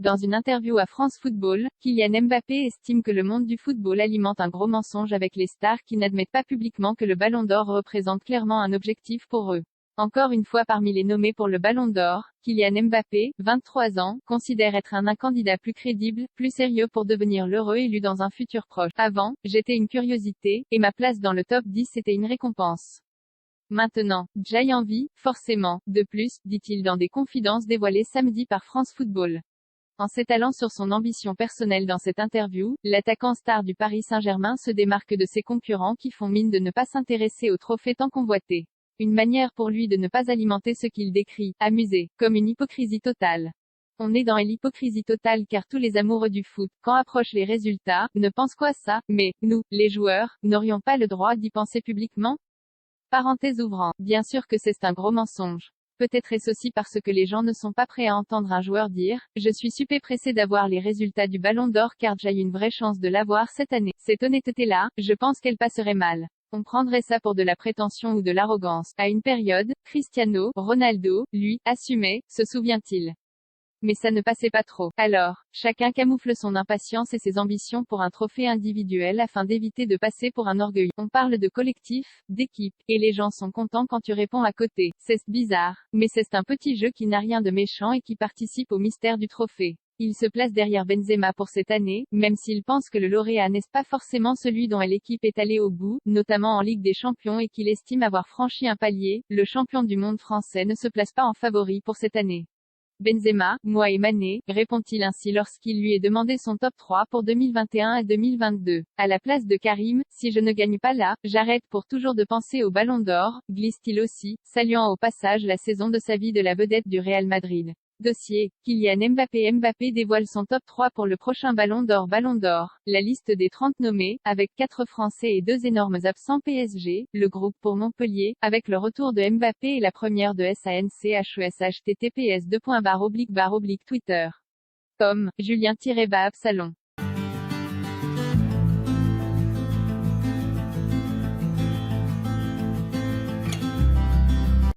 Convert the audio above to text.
Dans une interview à France Football, Kylian Mbappé estime que le monde du football alimente un gros mensonge avec les stars qui n'admettent pas publiquement que le Ballon d'Or représente clairement un objectif pour eux. Encore une fois parmi les nommés pour le Ballon d'Or, Kylian Mbappé, 23 ans, considère être un candidat plus crédible, plus sérieux pour devenir l'heureux élu dans un futur proche. Avant, j'étais une curiosité, et ma place dans le top 10 était une récompense. Maintenant, j'ai envie, forcément, de plus, dit-il dans des confidences dévoilées samedi par France Football. En s'étalant sur son ambition personnelle dans cette interview, l'attaquant star du Paris Saint-Germain se démarque de ses concurrents qui font mine de ne pas s'intéresser au trophée tant convoité. Une manière pour lui de ne pas alimenter ce qu'il décrit, amusé, comme une hypocrisie totale. On est dans l'hypocrisie totale car tous les amoureux du foot, quand approchent les résultats, ne pensent qu'à ça, mais, nous, les joueurs, n'aurions pas le droit d'y penser publiquement? Parenthèse ouvrant. Bien sûr que c'est un gros mensonge. Peut-être est-ce aussi parce que les gens ne sont pas prêts à entendre un joueur dire « Je suis super pressé d'avoir les résultats du Ballon d'Or car j'ai une vraie chance de l'avoir cette année ». Cette honnêteté-là, je pense qu'elle passerait mal. On prendrait ça pour de la prétention ou de l'arrogance. À une période, Cristiano Ronaldo, lui, assumait, se souvient-il. Mais ça ne passait pas trop. Alors, chacun camoufle son impatience et ses ambitions pour un trophée individuel afin d'éviter de passer pour un orgueil. On parle de collectif, d'équipe, et les gens sont contents quand tu réponds à côté. C'est bizarre, mais c'est un petit jeu qui n'a rien de méchant et qui participe au mystère du trophée. Il se place derrière Benzema pour cette année, même s'il pense que le lauréat n'est pas forcément celui dont l'équipe est allée au bout, notamment en Ligue des Champions et qu'il estime avoir franchi un palier, le champion du monde français ne se place pas en favori pour cette année. Benzema, moi et Mané, répond-il ainsi lorsqu'il lui est demandé son top 3 pour 2021 et 2022. À la place de Karim, si je ne gagne pas là, j'arrête pour toujours de penser au Ballon d'Or, glisse-t-il aussi, saluant au passage la saison de sa vie de la vedette du Real Madrid. Dossier, Kylian Mbappé dévoile son top 3 pour le prochain Ballon d'Or. Ballon d'Or, la liste des 30 nommés, avec 4 Français et 2 énormes absents PSG, le groupe pour Montpellier, avec le retour de Mbappé et la première de SANCHES https://Twitter. Julien-Absalon.